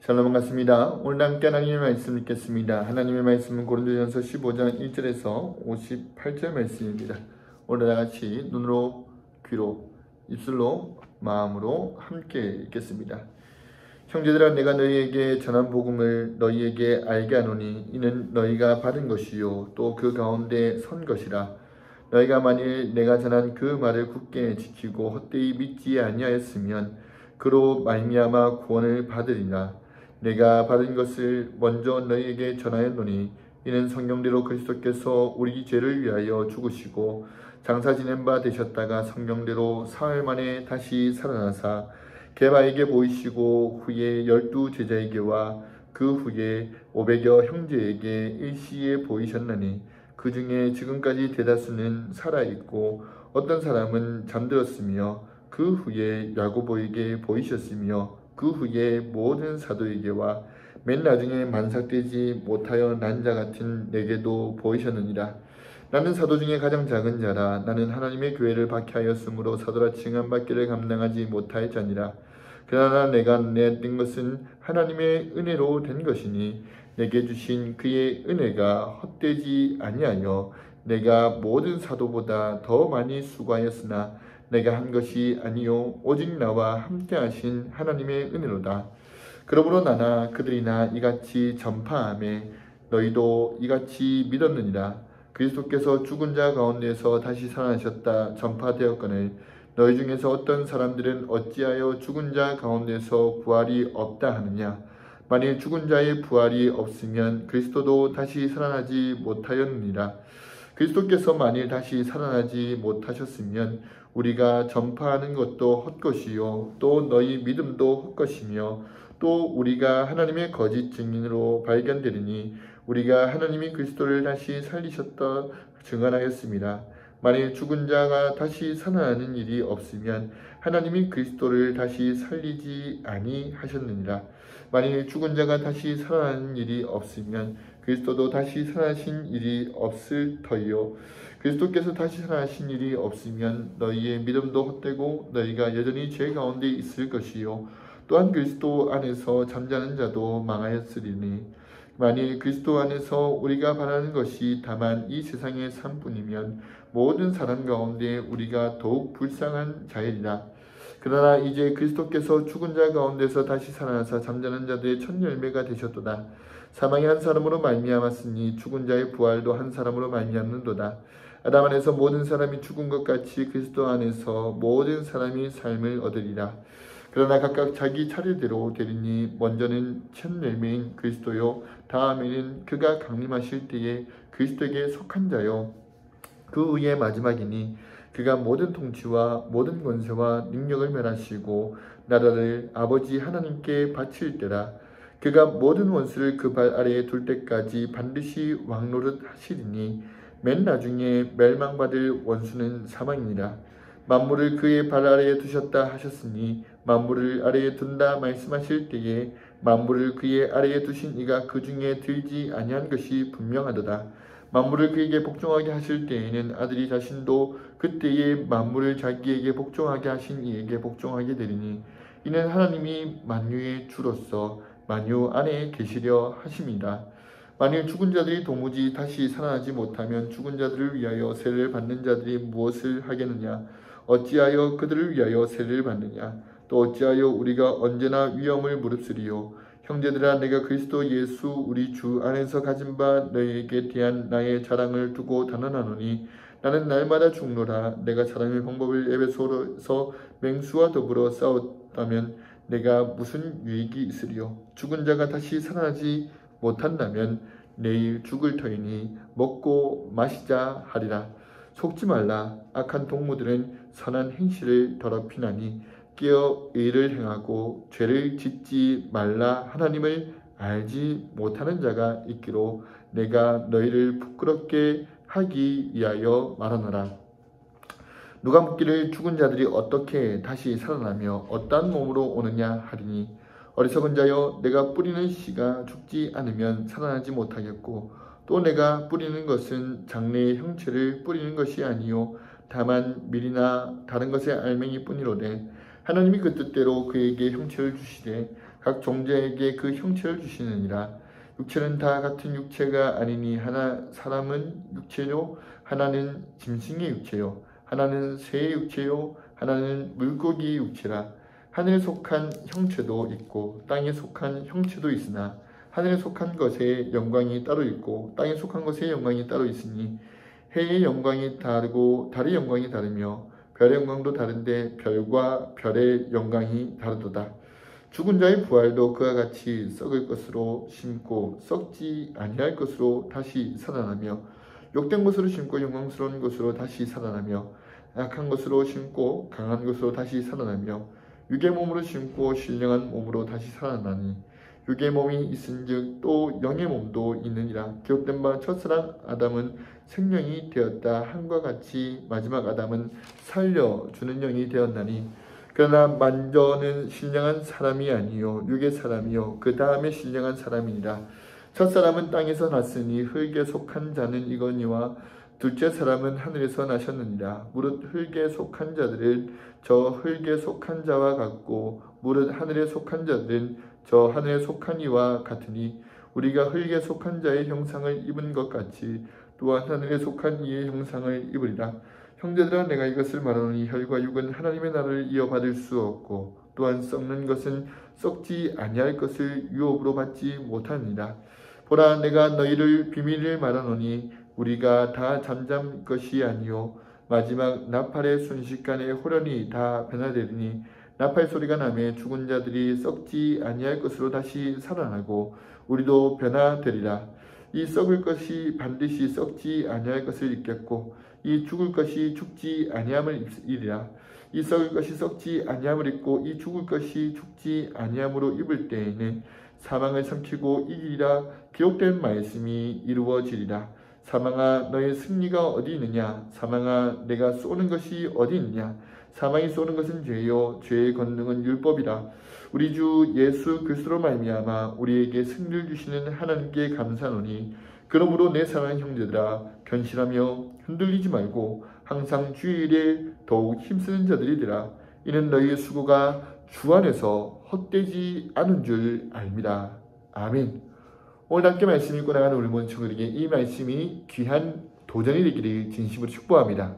샬롬 반갑습니다. 오늘 함께 하나님의 말씀 읽겠습니다. 하나님의 말씀은 고린도전서 15장 1절에서 58절 말씀입니다. 오늘 다같이 눈으로, 귀로, 입술로, 마음으로 함께 읽겠습니다. 형제들아, 내가 너희에게 전한 복음을 너희에게 알게 하노니 이는 너희가 받은 것이요 또 그 가운데 선 것이라. 너희가 만일 내가 전한 그 말을 굳게 지키고 헛되이 믿지 아니하였으면 그로 말미암아 구원을 받으리라. 내가 받은 것을 먼저 너희에게 전하였노니 이는 성경대로 그리스도께서 우리 죄를 위하여 죽으시고 장사 지낸 바 되셨다가 성경대로 사흘 만에 다시 살아나사 게바에게 보이시고 후에 12 제자에게와 그 후에 500여 형제에게 일시에 보이셨나니 그 중에 지금까지 대다수는 살아있고 어떤 사람은 잠들었으며 그 후에 야고보에게 보이셨으며 그 후에 모든 사도에게와 맨 나중에 만삭되지 못하여 난 자 같은 내게도 보이셨느니라. 나는 사도 중에 가장 작은 자라. 나는 하나님의 교회를 박해하였으므로 사도라 칭함받기를 감당하지 못하였자니라. 그러나 내가 낸 것은 하나님의 은혜로 된 것이니 내게 주신 그의 은혜가 헛되지 아니하여 내가 모든 사도보다 더 많이 수고하였으나 내가 한 것이 아니요 오직 나와 함께 하신 하나님의 은혜로다. 그러므로 나나 그들이나 이같이 전파하매 너희도 이같이 믿었느니라. 그리스도께서 죽은 자 가운데서 다시 살아나셨다 전파되었거늘 너희 중에서 어떤 사람들은 어찌하여 죽은 자 가운데서 부활이 없다 하느냐. 만일 죽은 자의 부활이 없으면 그리스도도 다시 살아나지 못하였느니라. 그리스도께서 만일 다시 살아나지 못하셨으면 우리가 전파하는 것도 헛것이요 또 너희 믿음도 헛것이며 또 우리가 하나님의 거짓 증인으로 발견되리니 우리가 하나님이 그리스도를 다시 살리셨다 증언하였습니다. 만일 죽은 자가 다시 살아나는 일이 없으면 하나님이 그리스도를 다시 살리지 아니하셨느니라. 만일 죽은 자가 다시 살아나는 일이 없으면 그리스도도 다시 살아나신 일이 없을 터이요 그리스도께서 다시 살아나신 일이 없으면 너희의 믿음도 헛되고 너희가 여전히 죄 가운데 있을 것이요 또한 그리스도 안에서 잠자는 자도 망하였으리니 만일 그리스도 안에서 우리가 바라는 것이 다만 이 세상의 삶뿐이면 모든 사람 가운데 우리가 더욱 불쌍한 자이리라. 그러나 이제 그리스도께서 죽은 자 가운데서 다시 살아나사 잠자는 자들의 첫 열매가 되셨도다. 사망이 한 사람으로 말미암았으니 죽은 자의 부활도 한 사람으로 말미암는도다. 아담 안에서 모든 사람이 죽은 것 같이 그리스도 안에서 모든 사람이 삶을 얻으리라. 그러나 각각 자기 차례대로 되리니 먼저는 첫 열매인 그리스도요 다음에는 그가 강림하실 때에 그리스도에게 속한 자요 그 후에 마지막이니 그가 모든 통치와 모든 권세와 능력을 멸하시고 나라를 아버지 하나님께 바칠 때라. 그가 모든 원수를 그 발 아래에 둘 때까지 반드시 왕노릇 하시리니 맨 나중에 멸망받을 원수는 사망이니라. 만물을 그의 발 아래에 두셨다 하셨으니 만물을 아래에 둔다 말씀하실 때에 만물을 그의 아래에 두신 이가 그 중에 들지 아니한 것이 분명하도다. 만물을 그에게 복종하게 하실 때에는 아들이 자신도 그때에 만물을 자기에게 복종하게 하신 이에게 복종하게 되리니 이는 하나님이 만유의 주로서 만유 안에 계시려 하심이라. 만일 죽은 자들이 도무지 다시 살아나지 못하면 죽은 자들을 위하여 세례를 받는 자들이 무엇을 하겠느냐. 어찌하여 그들을 위하여 세례를 받느냐. 또 어찌하여 우리가 언제나 위험을 무릅쓰리요. 형제들아, 내가 그리스도 예수 우리 주 안에서 가진 바 너희에게 대한 나의 자랑을 두고 단언하노니 나는 날마다 죽노라. 내가 사람의 방법을 에베소서 맹수와 더불어 싸웠다면 내가 무슨 유익이 있으리요. 죽은 자가 다시 살아나지 못한다면 내일 죽을 터이니 먹고 마시자 하리라. 속지 말라. 악한 동무들은 선한 행실을 더럽히나니 깨어 의를 행하고 죄를 짓지 말라. 하나님을 알지 못하는 자가 있기로 내가 너희를 부끄럽게 하기 위하여 말하노라. 누가 묻기를 죽은 자들이 어떻게 다시 살아나며 어떠한 몸으로 오느냐 하리니 어리석은 자여, 내가 뿌리는 씨가 죽지 않으면 살아나지 못하겠고 또 내가 뿌리는 것은 장래의 형체를 뿌리는 것이 아니요 다만 밀이나 다른 것의 알맹이뿐이로되 하나님이 그 뜻대로 그에게 형체를 주시되 각 존재에게 그 형체를 주시느니라. 육체는 다 같은 육체가 아니니 하나 사람은 육체요 하나는 짐승의 육체요 하나는 새의 육체요 하나는 물고기의 육체라. 하늘에 속한 형체도 있고 땅에 속한 형체도 있으나 하늘에 속한 것의 영광이 따로 있고 땅에 속한 것의 영광이 따로 있으니 해의 영광이 다르고 달의 영광이 다르며 별의 영광도 다른데 별과 별의 영광이 다르도다. 죽은 자의 부활도 그와 같이 썩을 것으로 심고 썩지 아니할 것으로 다시 살아나며 욕된 것으로 심고 영광스러운 것으로 다시 살아나며 약한 것으로 심고 강한 것으로 다시 살아나며 육의 몸으로 심고 신령한 몸으로 다시 살아나니 육의 몸이 있은즉 또 영의 몸도 있느니라. 기록된 바 첫사람 아담은 생명이 되었다 함과 같이 마지막 아담은 살려주는 영이 되었나니 그러나 먼저는 신령한 사람이 아니요 육의 사람이요 그 다음에 신령한 사람이니라. 첫사람은 땅에서 났으니 흙에 속한 자는 이거니와 둘째 사람은 하늘에서 나셨느니라. 무릇 흙에 속한 자들은 저 흙에 속한 자와 같고 무릇 하늘에 속한 자들은 저 하늘에 속한 이와 같으니 우리가 흙에 속한 자의 형상을 입은 것 같이 또한 하늘에 속한 이의 형상을 입으리라. 형제들아 내가 이것을 말하노니 혈과 육은 하나님의 나라를 이어받을 수 없고 또한 썩는 것은 썩지 아니할 것을 유업으로 받지 못하니라. 보라 내가 너희를 비밀을 말하노니 우리가 다 잠잠 것이 아니요 마지막 나팔의 순식간에 호련히 다 변화되리니 나팔 소리가 나매 죽은 자들이 썩지 아니할 것으로 다시 살아나고 우리도 변화되리라. 이 썩을 것이 반드시 썩지 아니할 것을 입겠고 이 죽을 것이 죽지 아니함을 입으리라. 이 썩을 것이 썩지 아니함을 입고 이 죽을 것이 죽지 아니함으로 입을 때에는 사망을 삼키고 이기리라. 기록된 말씀이 이루어지리라. 사망아 너의 승리가 어디 있느냐? 사망아 내가 쏘는 것이 어디 있느냐? 사망이 쏘는 것은 죄요 죄의 권능은 율법이라. 우리 주 예수 그리스도로 말미암아 우리에게 승리를 주시는 하나님께 감사하노니 그러므로 내 사랑하는 형제들아 견실하며 흔들리지 말고 항상 주의 일에 더욱 힘쓰는 자들이 되라. 이는 너희의 수고가 주 안에서 헛되지 않은 줄 알미라. 아멘. 오늘 함께 말씀 읽고 나가는 우리 모든 친구들에게 이 말씀이 귀한 도전이 되기를 진심으로 축복합니다.